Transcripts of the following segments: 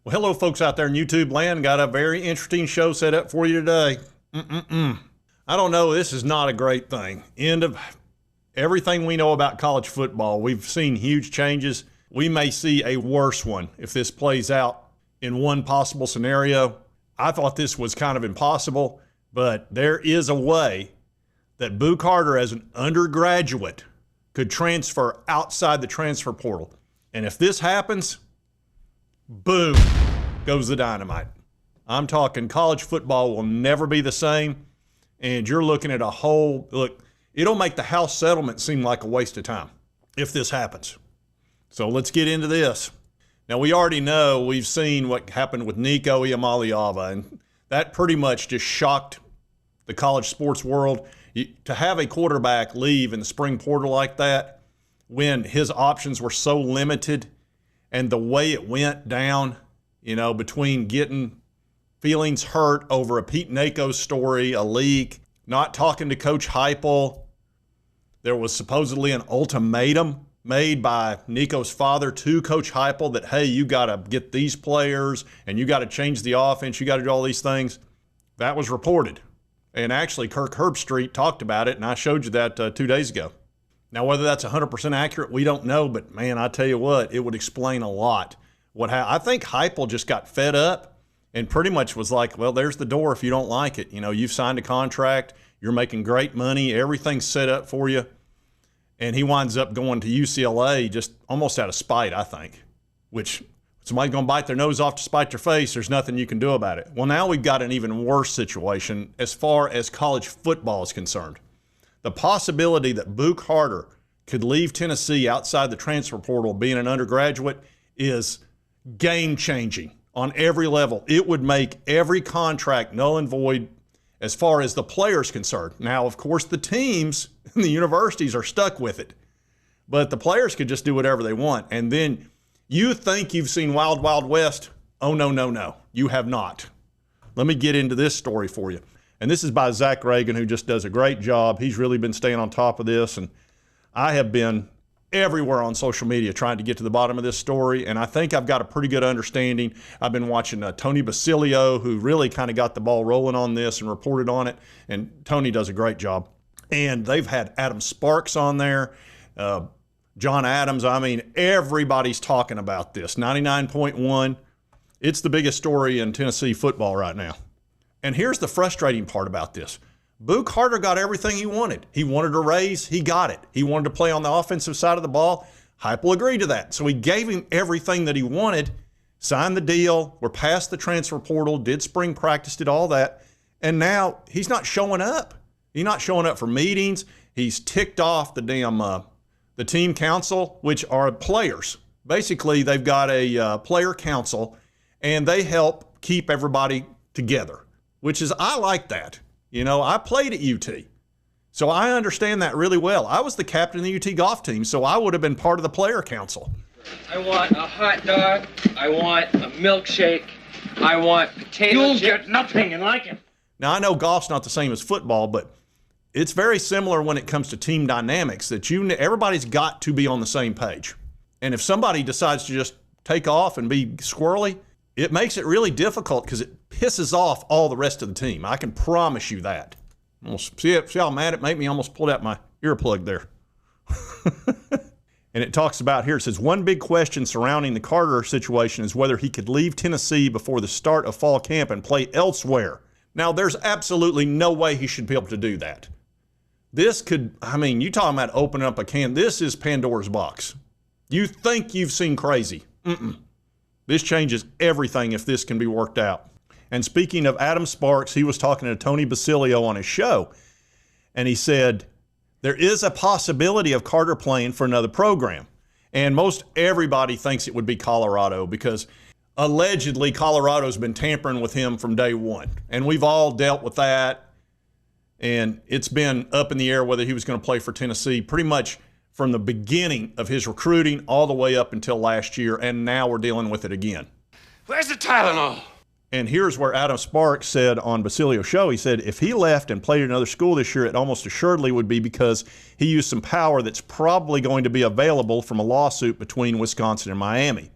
Well, hello, folks out there in YouTube land. Got a very interesting show set up for you today. I don't know. This is not a great thing. End of everything we know about college football. We've seen huge changes. We may see a worse one if this plays out in one possible scenario. I thought this was kind of impossible, but there is a way that Boo Carter, as an undergraduate, could transfer outside the transfer portal. And if this happens, boom, goes the dynamite. I'm talking college football will never be the same, and you're looking at a whole, look, it'll make the House settlement seem like a waste of time if this happens. So let's get into this. Now, we already know, we've seen what happened with Nico, IAMALEAVA, and that pretty much just shocked the college sports world. To have a quarterback leave in the spring portal like that when his options were so limited, and the way it went down, you know, between getting feelings hurt over a Pete Nico story, a leak, not talking to Coach Heupel. There was supposedly an ultimatum made by Nico's father to Coach Heupel that, hey, you got to get these players and you got to change the offense. You got to do all these things. That was reported. And actually, Kirk Herbstreit talked about it, and I showed you that 2 days ago. Now, whether that's 100% accurate, we don't know, but man, I tell you what, it would explain a lot. I think Heupel just got fed up and pretty much was like, well, there's the door if you don't like it. You know, you've signed a contract, you're making great money, everything's set up for you. And he winds up going to UCLA just almost out of spite, I think, which somebody's going to bite their nose off to spite their face. There's nothing you can do about it. Well, now we've got an even worse situation as far as college football is concerned. The possibility that Boo Carter could leave Tennessee outside the transfer portal being an undergraduate is game-changing on every level. It would make every contract null and void as far as the players concerned. Now, of course, the teams and the universities are stuck with it, but the players could just do whatever they want. And then you think you've seen Wild Wild West. Oh, no, no, no. You have not. Let me get into this story for you. And this is by Zach Reagan, who just does a great job. He's really been staying on top of this. And I have been everywhere on social media trying to get to the bottom of this story. And I think I've got a pretty good understanding. I've been watching Tony Basilio, who really kind of got the ball rolling on this and reported on it. And Tony does a great job. And they've had Adam Sparks on there, John Adams. I mean, everybody's talking about this. 99.1. It's the biggest story in Tennessee football right now. And here's the frustrating part about this. Boo Carter got everything he wanted. He wanted a raise. He got it. He wanted to play on the offensive side of the ball. Heupel agreed to that. So he gave him everything that he wanted, signed the deal. We're past the transfer portal, did spring practice, did all that. And now he's not showing up. He's not showing up for meetings. He's ticked off the damn the team council, which are players. Basically, they've got a player council, and they help keep everybody together, which is, I like that. You know, I played at UT, so I understand that really well. I was the captain of the UT golf team, so I would have been part of the player council. I want a hot dog. I want a milkshake. I want potato chips. You'll get nothing and like it. Now, I know golf's not the same as football, but it's very similar when it comes to team dynamics that everybody's got to be on the same page. And if somebody decides to just take off and be squirrely, it makes it really difficult because it pisses off all the rest of the team. I can promise you that. See how mad it made me? I almost pulled out my earplug there. And it talks about here, it says, one big question surrounding the Carter situation is whether he could leave Tennessee before the start of fall camp and play elsewhere. Now, there's absolutely no way he should be able to do that. This could, I mean, you talking about opening up a can. This is Pandora's box. You think you've seen crazy. This changes everything if this can be worked out. And speaking of Adam Sparks, he was talking to Tony Basilio on his show, and he said, there is a possibility of Carter playing for another program. And most everybody thinks it would be Colorado because allegedly Colorado's been tampering with him from day one. And we've all dealt with that. And it's been up in the air whether he was going to play for Tennessee pretty much from the beginning of his recruiting all the way up until last year, and now we're dealing with it again. Where's the Tylenol? And here's where Adam Sparks said on Basilio's show, he said, if he left and played at another school this year, it almost assuredly would be because he used some power that's probably going to be available from a lawsuit between Wisconsin and Miami.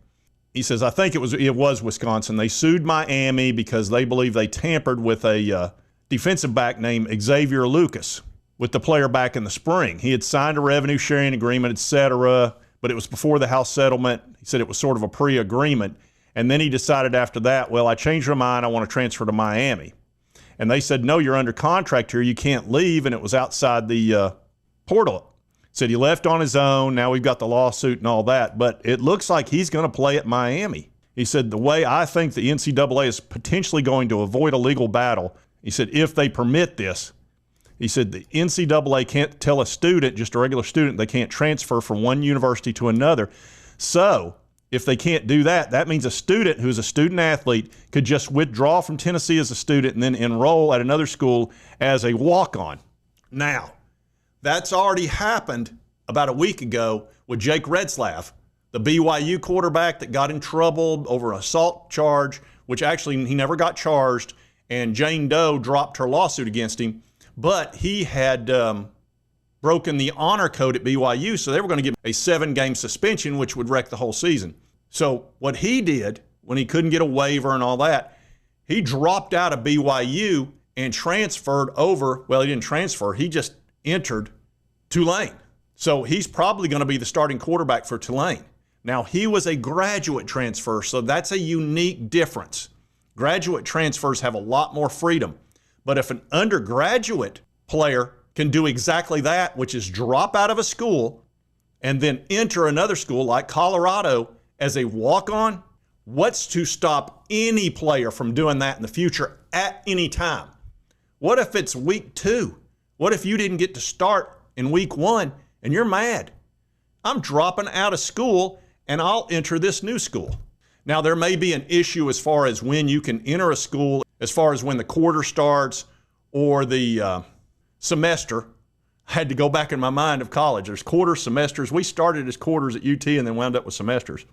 He says, I think it was Wisconsin. They sued Miami because they believe they tampered with a defensive back named Xavier Lucas with the player back in the spring. He had signed a revenue sharing agreement, etc., but it was before the House settlement. He said it was sort of a pre-agreement. And then he decided after that, well, I changed my mind. I want to transfer to Miami. And they said, no, you're under contract here. You can't leave. And it was outside the portal. Said he left on his own. Now we've got the lawsuit and all that. But it looks like he's going to play at Miami. He said, the way I think the NCAA is potentially going to avoid a legal battle, he said, if they permit this, he said the NCAA can't tell a student, just a regular student, they can't transfer from one university to another. So if they can't do that, that means a student who's a student athlete could just withdraw from Tennessee as a student and then enroll at another school as a walk-on. Now, that's already happened about a week ago with Jake Retzlaff, the BYU quarterback that got in trouble over an assault charge, which actually he never got charged, and Jane Doe dropped her lawsuit against him. But he had broken the honor code at BYU, so they were going to give him a 7-game suspension, which would wreck the whole season. So what he did when he couldn't get a waiver and all that, he dropped out of BYU and transferred over. Well, he didn't transfer. He just entered Tulane. So he's probably going to be the starting quarterback for Tulane. Now, he was a graduate transfer, so that's a unique difference. Graduate transfers have a lot more freedom. But if an undergraduate player can do exactly that, which is drop out of a school and then enter another school like Colorado as a walk-on, what's to stop any player from doing that in the future at any time? What if it's week 2? What if you didn't get to start in week 1 and you're mad? I'm dropping out of school and I'll enter this new school. Now, there may be an issue as far as when you can enter a school, as far as when the quarter starts or the semester. I had to go back in my mind of college. There's quarter semesters. We started as quarters at UT and then wound up with semesters.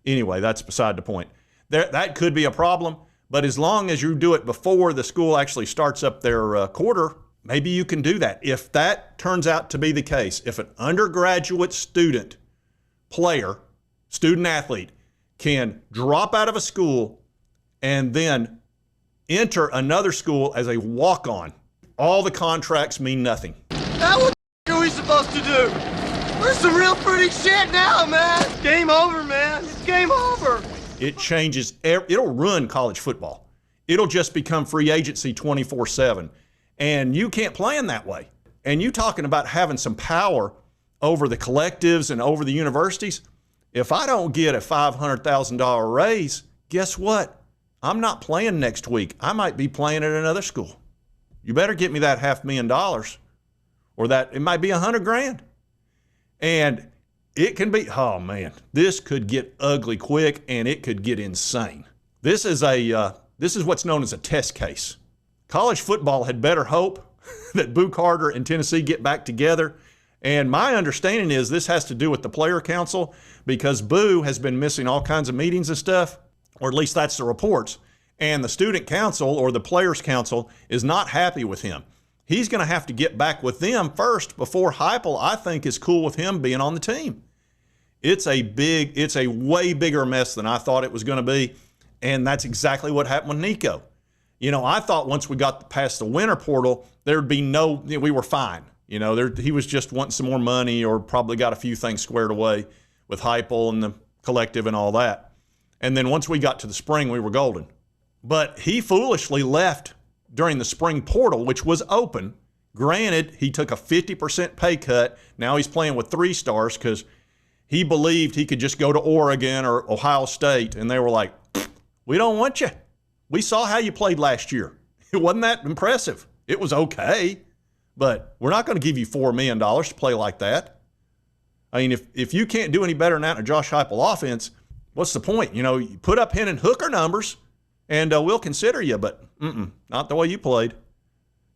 Anyway, that's beside the point. That could be a problem, but as long as you do it before the school actually starts up their quarter, maybe you can do that. If that turns out to be the case, if an undergraduate student player, student athlete, can drop out of a school and then enter another school as a walk-on, all the contracts mean nothing. Now what the are we supposed to do? We're some real pretty shit now, man. It's game over, man. It's game over. It changes, it'll ruin college football. It'll just become free agency 24/7. And you can't plan that way. And you talking about having some power over the collectives and over the universities. If I don't get a $500,000 raise, guess what? I'm not playing next week. I might be playing at another school. You better get me that $500,000 or that it might be $100,000. And it can be, oh man, this could get ugly quick and it could get insane. This is what's known as a test case. College football had better hope that Boo Carter and Tennessee get back together. And my understanding is this has to do with the player council because Boo has been missing all kinds of meetings and stuff, or at least that's the reports. And the student council or the players council is not happy with him. He's going to have to get back with them first before Heupel, I think, is cool with him being on the team. It's a way bigger mess than I thought it was going to be. And that's exactly what happened with Nico. You know, I thought once we got past the winter portal, there'd be we were fine. You know, he was just wanting some more money or probably got a few things squared away with Heupel and the collective and all that. And then once we got to the spring, we were golden. But he foolishly left during the spring portal, which was open. Granted, he took a 50% pay cut. Now he's playing with 3 stars because he believed he could just go to Oregon or Ohio State. And they were like, we don't want you. We saw how you played last year. It wasn't that impressive. It was okay, but we're not going to give you $4 million to play like that. I mean, if you can't do any better than that in a Josh Heupel offense, what's the point? You know, you put up Hendon Hooker numbers and we'll consider you, but not the way you played.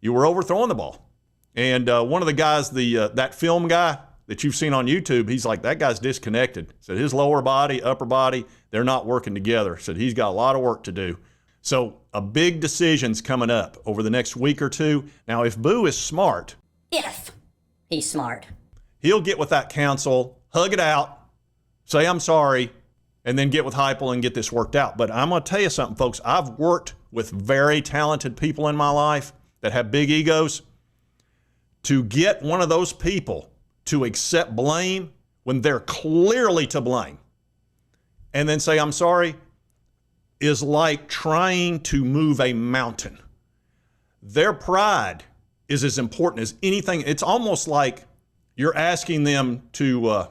You were overthrowing the ball. And one of the guys, that film guy that you've seen on YouTube, he's like, that guy's disconnected. Said his lower body, upper body, they're not working together. Said he's got a lot of work to do. So a big decision's coming up over the next week or two. Now, if Boo is smart, if he's smart, he'll get with that council, hug it out, say, I'm sorry, and then get with Heupel and get this worked out. But I'm going to tell you something, folks. I've worked with very talented people in my life that have big egos. To get one of those people to accept blame when they're clearly to blame and then say, I'm sorry, is like trying to move a mountain. Their pride is as important as anything. It's almost like you're asking them to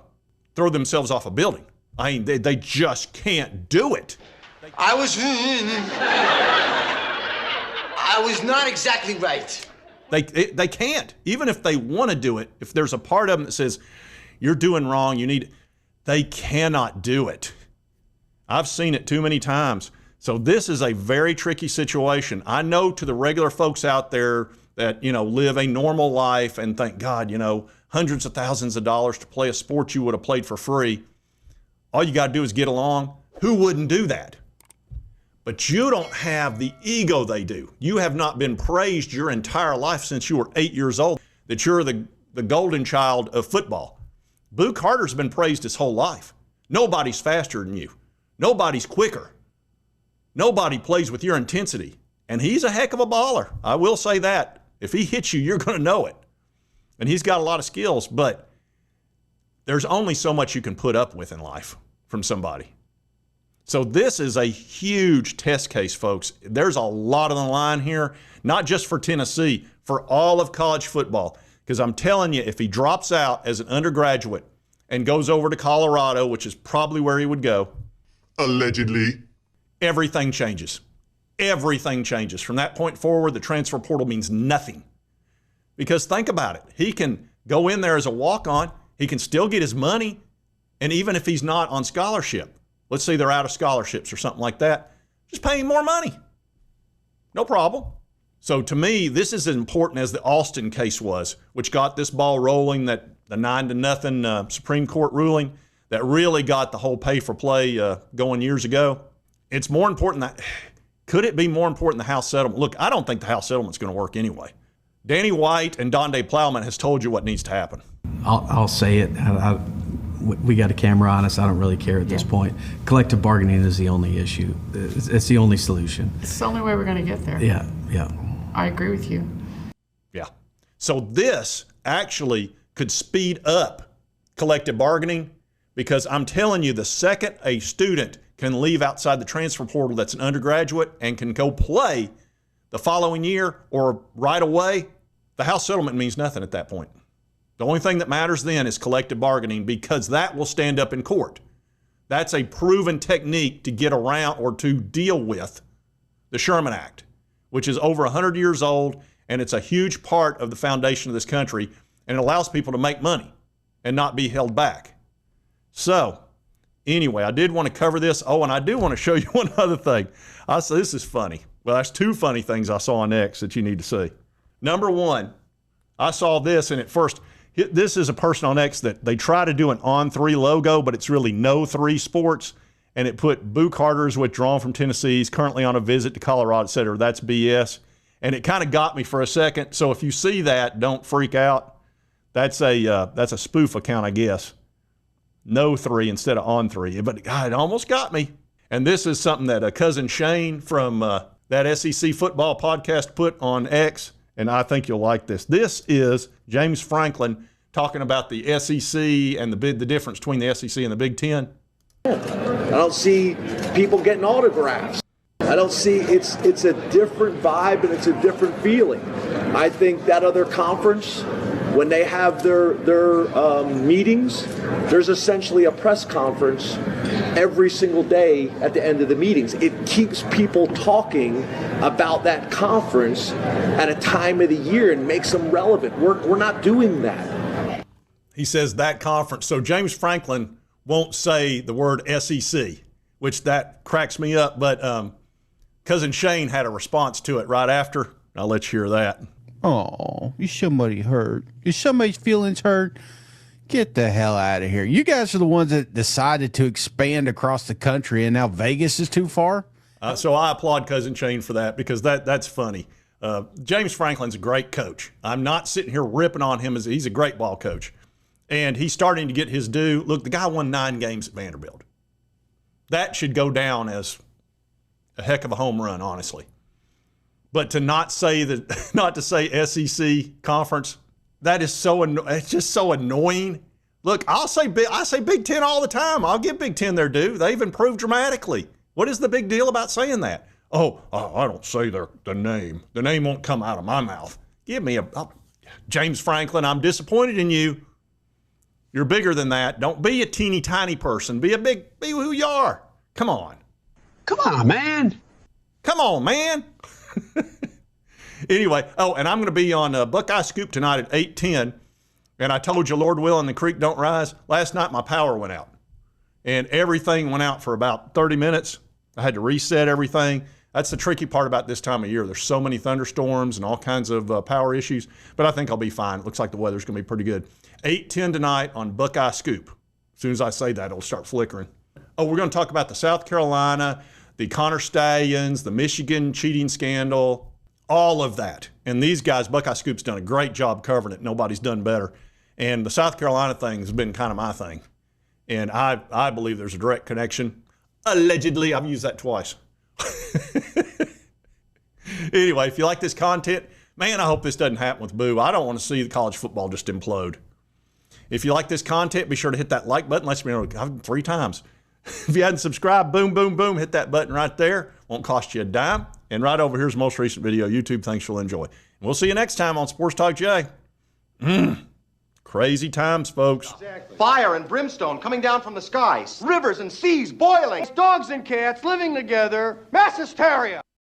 throw themselves off a building. I mean, they just can't do it. I was not exactly right. They can't. Even if they want to do it, if there's a part of them that says, you're doing wrong, they cannot do it. I've seen it too many times. So this is a very tricky situation. I know to the regular folks out there that, live a normal life and thank God, hundreds of thousands of dollars to play a sport you would have played for free. All you got to do is get along. Who wouldn't do that? But you don't have the ego they do. You have not been praised your entire life since you were 8 years old, that you're the golden child of football. Boo Carter's been praised his whole life. Nobody's faster than you. Nobody's quicker. Nobody plays with your intensity. And he's a heck of a baller. I will say that. If he hits you, you're going to know it. And he's got a lot of skills, but there's only so much you can put up with in life from somebody. So this is a huge test case, folks. There's a lot on the line here, not just for Tennessee, for all of college football. Because I'm telling you, if he drops out as an undergraduate and goes over to Colorado, which is probably where he would go, allegedly, everything changes. Everything changes. From that point forward, the transfer portal means nothing. Because think about it. He can go in there as a walk-on. He can still get his money. And even if he's not on scholarship, let's say they're out of scholarships or something like that, just pay him more money. No problem. So to me, this is as important as the Austin case was, which got this ball rolling, that the 9-0 Supreme Court ruling that really got the whole pay for play going years ago. It's more important that, could it be more important than the House settlement? Look, I don't think the House settlement's going to work anyway. Danny White and Donde Plowman has told you what needs to happen. I'll say it. We got a camera on us. I don't really care at this point. Collective bargaining is the only issue. It's the only solution. It's the only way we're going to get there. Yeah. I agree with you. Yeah. So this actually could speed up collective bargaining, because I'm telling you, the second a student can leave outside the transfer portal that's an undergraduate and can go play the following year or right away, the House settlement means nothing at that point. The only thing that matters then is collective bargaining, because that will stand up in court. That's a proven technique to get around or to deal with the Sherman Act, which is over 100 years old, and it's a huge part of the foundation of this country, and it allows people to make money and not be held back. So anyway, I did want to cover this. Oh, and I do want to show you one other thing. This is funny. Well, that's two funny things I saw on X that you need to see. Number one, I saw this, and at first, this is a person on X that they try to do an On3 logo, but it's really No 3 Sports, and it put Boo Carter is withdrawn from Tennessee. He's currently on a visit to Colorado, et cetera. That's BS. And it kind of got me for a second. So if you see that, don't freak out. That's a spoof account, I guess. No 3 instead of On3. But God, it almost got me. And this is something that cousin Shane from that SEC football podcast put on X, and I think you'll like this. This is James Franklin talking about the SEC and the difference between the SEC and the Big Ten. I don't see people getting autographs. I don't see, it's a different vibe and it's a different feeling. I think that other conference, when they have their meetings, there's essentially a press conference every single day at the end of the meetings. It keeps people talking about that conference at a time of the year and makes them relevant. We're not doing that. He says that conference. So James Franklin won't say the word SEC, which that cracks me up. But cousin Shane had a response to it right after. I'll let you hear that. Oh, is somebody hurt? Is somebody's feelings hurt? Get the hell out of here. You guys are the ones that decided to expand across the country, and now Vegas is too far? So I applaud cousin Shane for that, because that's funny. James Franklin's a great coach. I'm not sitting here ripping on him. He's a great ball coach. And he's starting to get his due. Look, the guy won 9 games at Vanderbilt. That should go down as a heck of a home run, honestly. But to not say that, not to say SEC conference, that is it's just so annoying. Look, I say Big Ten all the time. I'll give Big Ten their due. They've improved dramatically. What is the big deal about saying that? Oh, I don't say the name. The name won't come out of my mouth. Give me James Franklin, I'm disappointed in you. You're bigger than that. Don't be a teeny tiny person. Be who you are. Come on. Come on, man. Come on, man. Anyway, and I'm going to be on Buckeye Scoop tonight at 8:10. And I told you, Lord willing, the creek don't rise. Last night, my power went out. And everything went out for about 30 minutes. I had to reset everything. That's the tricky part about this time of year. There's so many thunderstorms and all kinds of power issues. But I think I'll be fine. It looks like the weather's going to be pretty good. 8:10 tonight on Buckeye Scoop. As soon as I say that, it'll start flickering. Oh, we're going to talk about the South Carolina, the Connor Stallions, the Michigan cheating scandal, all of that. And these guys, Buckeye Scoop's done a great job covering it. Nobody's done better. And the South Carolina thing has been kind of my thing. And I believe there's a direct connection. Allegedly, I've used that twice. Anyway, if you like this content, man, I hope this doesn't happen with Boo. I don't want to see the college football just implode. If you like this content, be sure to hit that like button. Let's me know 3 times. If you hadn't subscribed, boom, boom, boom, hit that button right there. Won't cost you a dime. And right over here's the most recent video. YouTube, thanks, you'll enjoy. And we'll see you next time on Sports Talk J. Crazy times, folks. Fire and brimstone coming down from the skies. Rivers and seas boiling. Dogs and cats living together. Mass hysteria.